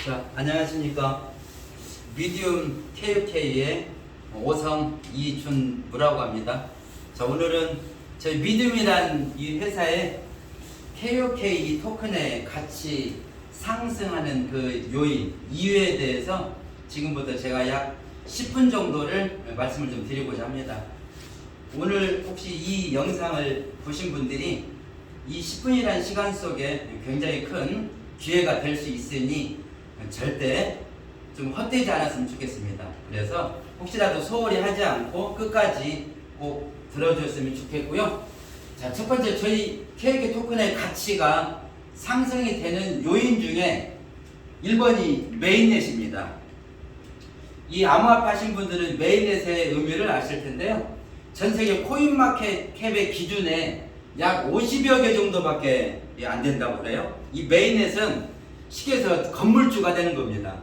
자, 안녕하십니까. 미디움 KUK의 오성 이준무라고 합니다. 자, 오늘은 저희 미디움이란 이 회사의 KUK 토큰의 가치 상승하는 그 요인, 이유에 대해서 지금부터 제가 약 10분 정도를 말씀을 좀 드리고자 합니다. 오늘 혹시 이 영상을 보신 분들이 이 10분이라는 시간 속에 굉장히 큰 기회가 될 수 있으니 절대 좀 헛되지 않았으면 좋겠습니다. 그래서 혹시라도 소홀히 하지 않고 끝까지 꼭 들어주셨으면 좋겠고요. 자, 첫 번째 저희 KUK 토큰의 가치가 상승이 되는 요인 중에 1번이 메인넷입니다. 이 암호화폐 하신 분들은 메인넷의 의미를 아실 텐데요. 전 세계 코인마켓 캡의 기준에 약 50여 개 정도밖에 안 된다고 그래요. 이 메인넷은 쉽게 해서 건물주가 되는 겁니다.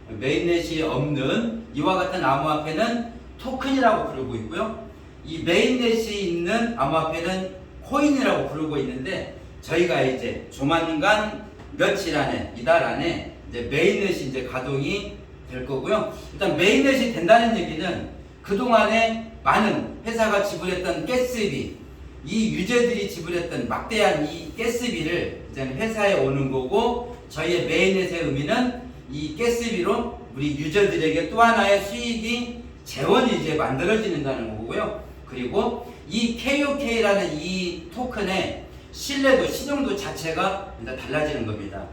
메인넷이 없는 이와 같은 암호화폐는 토큰이라고 부르고 있고요. 이 메인넷이 있는 암호화폐는 코인이라고 부르고 있는데, 저희가 이제 조만간 며칠 안에, 이달 안에 이제 메인넷이 이제 가동이 될 거고요. 일단 메인넷이 된다는 얘기는 그동안에 많은 회사가 지불했던 가스비, 이 유저들이 지불했던 막대한 이 가스비를 이제 회사에 오는 거고, 저희의 메인넷의 의미는 이 가스비로 우리 유저들에게 또 하나의 수익이 재원이 이제 만들어지는다는 거고요. 그리고 이 KUK라는 이 토큰의 신뢰도, 신용도 자체가 이제 달라지는 겁니다.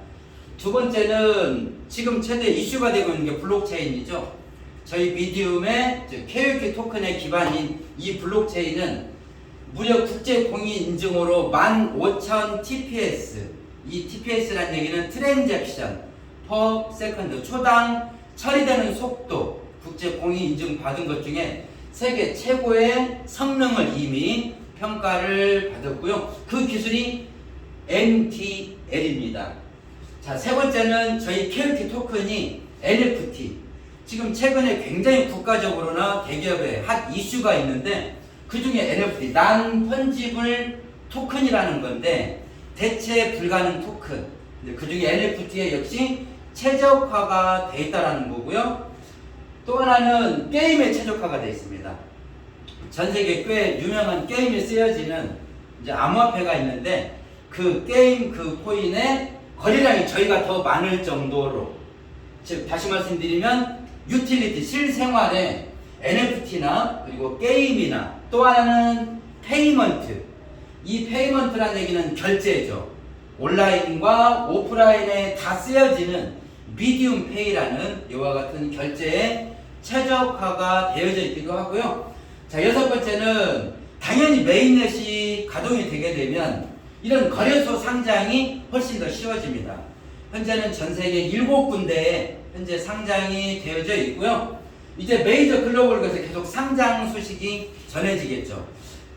두 번째는 지금 최대 이슈가 되고 있는 게 블록체인이죠. 저희 미디움의 KUK 토큰의 기반인 이 블록체인은 무려 국제 공인 인증으로 15,000 TPS, 이 TPS라는 얘기는 트랜잭션 퍼 세컨드, 초당 처리되는 속도, 국제 공인 인증 받은 것 중에 세계 최고의 성능을 이미 평가를 받았고요. 그 기술이 MTL입니다. 자, 세 번째는 저희 KUK 토큰이 NFT. 지금 최근에 굉장히 국가적으로나 대기업에 핫 이슈가 있는데, 그 중에 NFT, 난펀지블 토큰이라는 건데, 대체 불가능 토큰. 그 중에 NFT에 역시 최적화가 되어 있다는 거고요. 또 하나는 게임에 최적화가 되어 있습니다. 전 세계 꽤 유명한 게임에 쓰여지는 이제 암호화폐가 있는데, 그 게임 그 코인의 거래량이 저희가 더 많을 정도로, 즉 다시 말씀드리면 유틸리티, 실생활에 NFT나 그리고 게임이나 또 하나는 페이먼트. 이 페이먼트라는 얘기는 결제죠. 온라인과 오프라인에 다 쓰여지는 미디움 페이라는 이와 같은 결제에 최적화가 되어져 있기도 하고요. 자, 여섯 번째는 당연히 메인넷이 가동이 되게 되면 이런 거래소 상장이 훨씬 더 쉬워집니다. 현재는 전 세계 7군데에 현재 상장이 되어져 있고요. 이제 메이저 글로벌에서 계속 상장 소식이 전해지겠죠.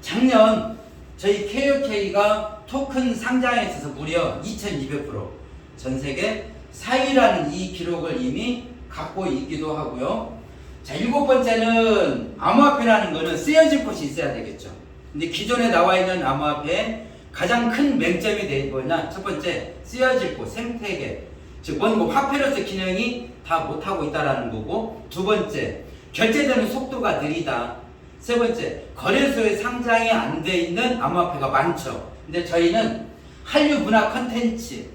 작년 저희 KUK가 토큰 상장에 있어서 무려 2200%, 전 세계 4위라는 이 기록을 이미 갖고 있기도 하고요. 자, 일곱 번째는 암호화폐라는 거는 쓰여질 곳이 있어야 되겠죠. 근데 기존에 나와 있는 암호화폐의 가장 큰 맹점이 되는 거냐? 첫 번째, 쓰여질 곳, 생태계. 즉, 원고 화폐로서 기능이 다 못하고 있다는 거고, 두 번째, 결제되는 속도가 느리다. 세 번째, 거래소에 상장이 안 돼 있는 암호화폐가 많죠. 근데 저희는 한류 문화 컨텐츠,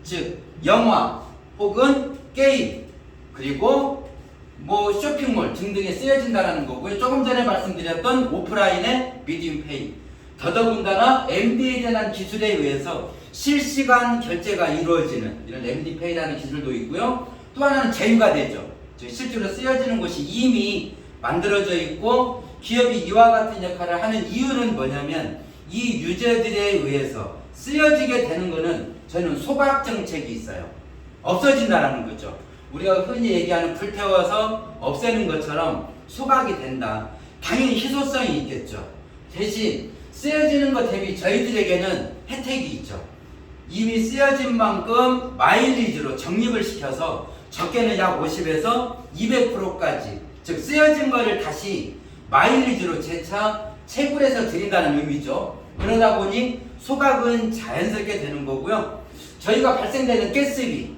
즉 영화 혹은 게임, 그리고 뭐 쇼핑몰 등등에 쓰여진다는 거고요. 조금 전에 말씀드렸던 오프라인의 미디움페이, 더더군다나 MDA라는 기술에 의해서 실시간 결제가 이루어지는 이런 MD페이라는 기술도 있고요. 또 하나는 제휴가 되죠. 실제로 쓰여지는 곳이 이미 만들어져 있고, 기업이 이와 같은 역할을 하는 이유는 뭐냐면, 이 유저들에 의해서 쓰여지게 되는 거는 저희는 소각 정책이 있어요. 없어진다라는 거죠. 우리가 흔히 얘기하는 불태워서 없애는 것처럼 소각이 된다. 당연히 희소성이 있겠죠. 대신 쓰여지는 것 대비 저희들에게는 혜택이 있죠. 이미 쓰여진 만큼 마일리지로 적립을 시켜서 적게는 약 50에서 200%까지, 즉 쓰여진 거를 다시 마일리지로 재차 채굴해서 드린다는 의미죠. 그러다 보니 소각은 자연스럽게 되는 거고요. 저희가 발생되는 가스비,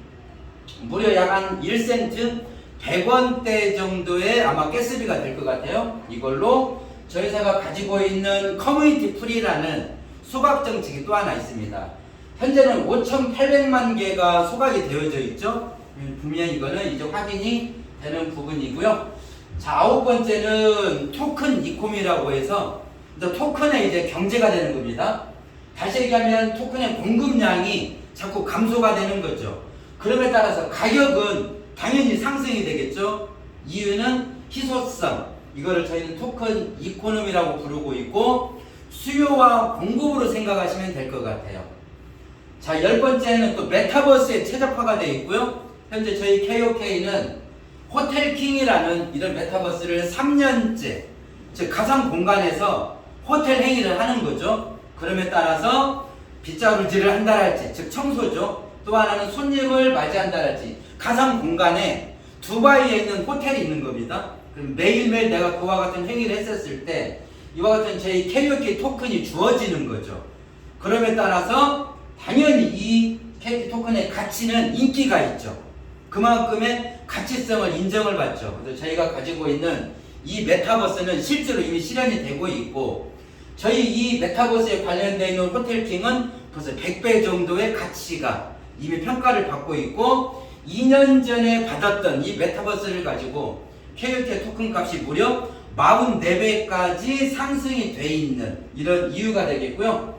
무려 약 한 1센트 100원대 정도의 아마 가스비가 될 것 같아요. 이걸로 저희 회사가 가지고 있는 커뮤니티 풀이라는 소각 정책이 또 하나 있습니다. 현재는 5,800만 개가 소각이 되어져 있죠. 분명히 이거는 이제 확인이 되는 부분이고요. 자, 9번째는 토큰 이콤이라고 해서 토큰의 이제 경제가 되는 겁니다. 다시 얘기하면 토큰의 공급량이 자꾸 감소가 되는 거죠. 그럼에 따라서 가격은 당연히 상승이 되겠죠. 이유는 희소성, 이거를 저희는 토큰 이코노미라고 부르고 있고 수요와 공급으로 생각하시면 될 것 같아요. 자, 10번째는 또 메타버스에 최적화가 되어 있고요. 현재 저희 KOK는 호텔킹이라는 이런 메타버스를 3년째, 즉 가상 공간에서 호텔 행위를 하는 거죠. 그럼에 따라서 빗자루질을 한다랄지, 즉 청소죠. 또 하나는 손님을 맞이한다랄지, 가상 공간에 두바이에 있는 호텔이 있는 겁니다. 그럼 매일매일 내가 그와 같은 행위를 했었을 때 이와 같은 저희 KOK 토큰이 주어지는 거죠. 그럼에 따라서 당연히 이 KOK 토큰의 가치는 인기가 있죠. 그만큼의 가치성을 인정을 받죠. 그래서 저희가 가지고 있는 이 메타버스는 실제로 이미 실현이 되고 있고 저희 이 메타버스에 관련되어 있는 호텔킹은 벌써 100배 정도의 가치가 이미 평가를 받고 있고 2년 전에 받았던 이 메타버스를 가지고 KOK 토큰 값이 무려 44배까지 상승이 돼 있는 이런 이유가 되겠고요.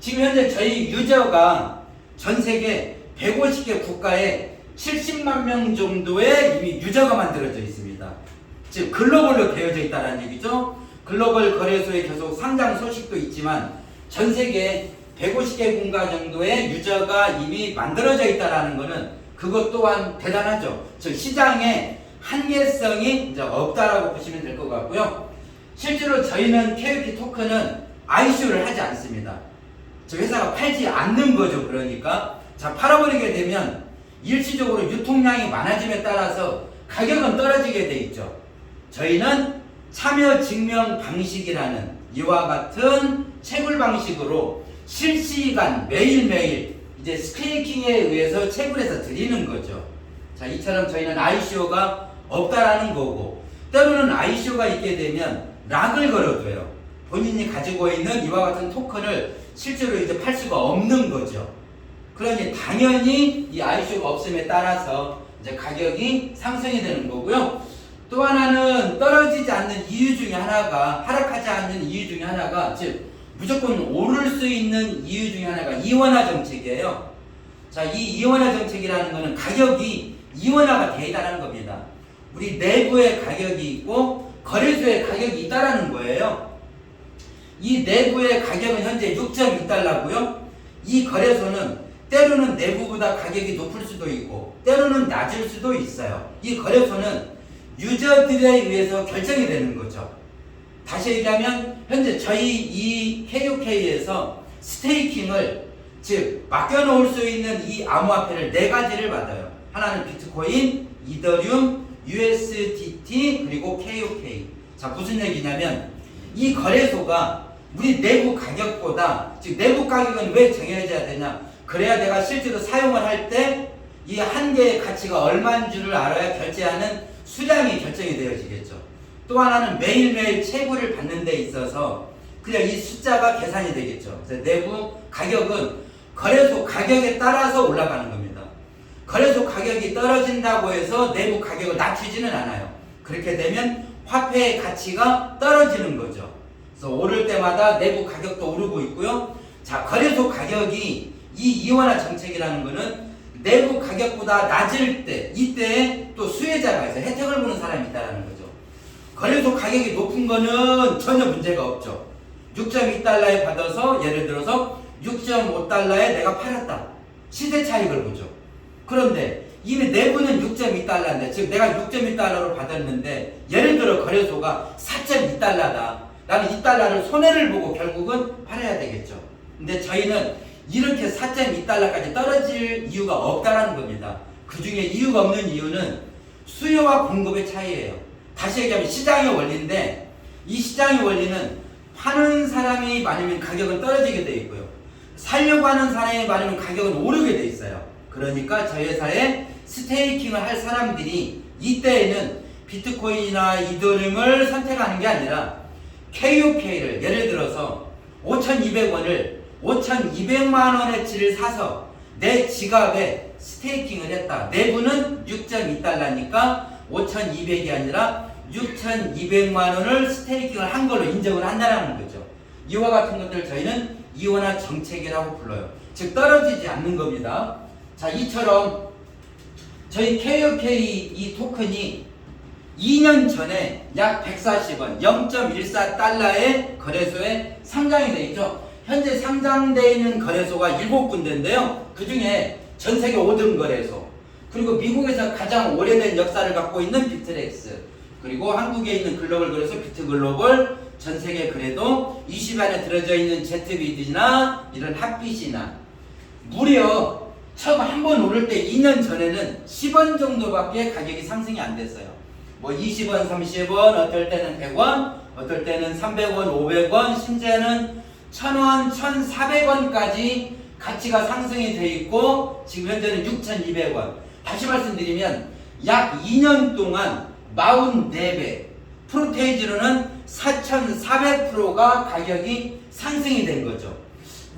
지금 현재 저희 유저가 전 세계 150개 국가에 70만 명 정도의 이미 유저가 만들어져 있습니다. 즉 글로벌로 되어져 있다는 얘기죠. 글로벌 거래소에 계속 상장 소식도 있지만 전 세계 150개 국가 정도의 유저가 이미 만들어져 있다는 것은 그것 또한 대단하죠. 즉 시장에 한계성이 이제 없다라고 보시면 될 것 같고요. 실제로 저희는 KOK 토큰은 ICO를 하지 않습니다. 저 회사가 팔지 않는 거죠. 그러니까 자 팔아버리게 되면 일시적으로 유통량이 많아짐에 따라서 가격은 떨어지게 돼 있죠. 저희는 참여 증명 방식이라는 이와 같은 채굴 방식으로 실시간 매일매일 이제 스테이킹에 의해서 채굴해서 드리는 거죠. 자, 이처럼 저희는 ICO가 없다라는 거고 때로는 ICO가 있게 되면 락을 걸어줘요. 본인이 가지고 있는 이와 같은 토큰을 실제로 이제 팔 수가 없는 거죠. 그러니 당연히 이 ICO가 없음에 따라서 이제 가격이 상승이 되는 거고요. 또 하나는 떨어지지 않는 이유 중에 하나가 하락하지 않는 이유 중에 하나가 즉 무조건 오를 수 있는 이유 중에 하나가 이원화 정책이에요. 자, 이 이원화 정책이라는 것은 가격이 이원화가 되어 있다는 겁니다. 우리 내부의 가격이 있고 거래소의 가격이 있다라는 거예요. 이 내부의 가격은 현재 6.2달러고요. 이 거래소는 때로는 내부보다 가격이 높을 수도 있고 때로는 낮을 수도 있어요. 이 거래소는 유저들에 의해서 결정이 되는 거죠. 다시 얘기하면 현재 저희 이 KOK에서 스테이킹을 즉 맡겨놓을 수 있는 이 암호화폐를 4가지를 받아요. 하나는 비트코인, 이더리움, USDT 그리고 KOK. 자, 무슨 얘기냐면 이 거래소가 우리 내부 가격보다 즉 내부 가격은 왜 정해져야 되냐? 그래야 내가 실제로 사용을 할 때 이 한 개의 가치가 얼마인 줄을 알아야 결제하는 수량이 결정이 되어지겠죠. 또 하나는 매일매일 채굴을 받는 데 있어서 그냥 이 숫자가 계산이 되겠죠. 그래서 내부 가격은 거래소 가격에 따라서 올라가는 겁니다. 거래소 가격이 떨어진다고 해서 내부 가격을 낮추지는 않아요. 그렇게 되면 화폐의 가치가 떨어지는 거죠. 그래서 오를 때마다 내부 가격도 오르고 있고요. 자, 거래소 가격이 이 이원화 정책이라는 거는 내부 가격보다 낮을 때 이때에 또 수혜자가 있어요. 혜택을 보는 사람이 있다는 거죠. 거래소 가격이 높은 거는 전혀 문제가 없죠. 6.2달러에 받아서 예를 들어서 6.5달러에 내가 팔았다. 시세 차익을 보죠. 그런데 이미 내부는 6.2달러인데 즉 내가 6.2달러로 받았는데 예를 들어 거래소가 4.2달러다. 나는 이 달러를 손해를 보고 결국은 팔아야 되겠죠. 근데 저희는 이렇게 4.2달러까지 떨어질 이유가 없다라는 겁니다. 그 중에 이유가 없는 이유는 수요와 공급의 차이예요. 다시 얘기하면 시장의 원리인데 이 시장의 원리는 파는 사람이 많으면 가격은 떨어지게 돼 있고요. 살려고 하는 사람이 많으면 가격은 오르게 돼 있어요. 그러니까 저희 회사에 스테이킹을 할 사람들이 이때에는 비트코인이나 이더리움을 선택하는 게 아니라 KUK를 예를 들어서 5,200원을 5,200만 원어치를 사서 내 지갑에 스테이킹을 했다. 내부는 6.2달러니까 5,200이 아니라 6,200만 원을 스테이킹을 한 걸로 인정을 한다는 거죠. 이와 같은 것들 저희는 이원화 정책이라고 불러요. 즉 떨어지지 않는 겁니다. 자, 이처럼 저희 KUK 이 토큰이 2년 전에 약 140원, 0.14달러의 거래소에 상장이 되어 있죠. 현재 상장되어 있는 거래소가 7군데인데요. 그 중에 전 세계 5등 거래소, 그리고 미국에서 가장 오래된 역사를 갖고 있는 비트렉스, 그리고 한국에 있는 글로벌 거래소 비트글로벌, 전 세계 그래도 20안에 들어져 있는 제트비드나 이런 핫빗이나 무려 처음 한 번 오를 때 2년 전에는 10원 정도밖에 가격이 상승이 안 됐어요. 뭐 20원, 30원, 어떨 때는 100원, 어떨 때는 300원, 500원, 심지어는 1000원, 1400원까지 가치가 상승이 돼 있고 지금 현재는 6200원. 다시 말씀드리면 약 2년 동안 44배, 프로테이지로는 4400%가 가격이 상승이 된 거죠.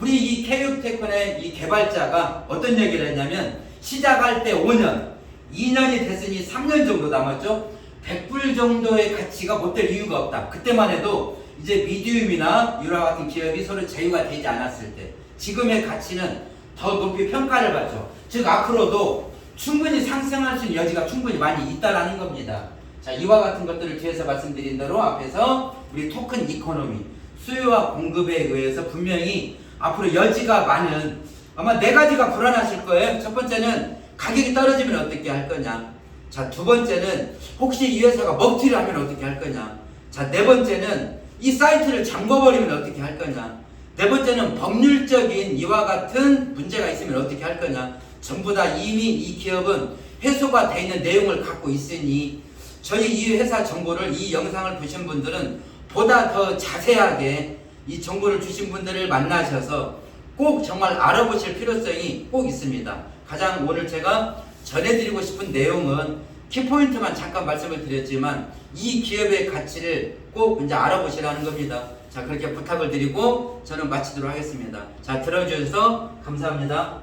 우리 이 KU테콘의 이 개발자가 어떤 얘기를 했냐면 시작할 때 5년, 2년이 됐으니 3년 정도 남았죠. 100불 정도의 가치가 못 될 이유가 없다. 그때만 해도 이제 미디움이나 유라 같은 기업이 서로 제휴가 되지 않았을 때 지금의 가치는 더 높이 평가를 받죠. 즉 앞으로도 충분히 상승할 수 있는 여지가 충분히 많이 있다라는 겁니다. 자, 이와 같은 것들을 뒤에서 말씀드린 대로 앞에서 우리 토큰 이코노미, 수요와 공급에 의해서 분명히 앞으로 여지가 많은 아마 4가지가 불안하실 거예요. 첫 번째는 가격이 떨어지면 어떻게 할 거냐. 자, 두 번째는 혹시 이 회사가 먹튀를 하면 어떻게 할 거냐. 자, 네 번째는 이 사이트를 잠궈버리면 어떻게 할 거냐. 네 번째는 법률적인 이와 같은 문제가 있으면 어떻게 할 거냐. 전부 다 이미 이 기업은 해소가 되어 있는 내용을 갖고 있으니 저희 이 회사 정보를 이 영상을 보신 분들은 보다 더 자세하게 이 정보를 주신 분들을 만나셔서 꼭 정말 알아보실 필요성이 꼭 있습니다. 가장 오늘 제가 전해드리고 싶은 내용은 키포인트만 잠깐 말씀을 드렸지만 이 기업의 가치를 꼭 이제 알아보시라는 겁니다. 자, 그렇게 부탁을 드리고 저는 마치도록 하겠습니다. 자, 들어주셔서 감사합니다.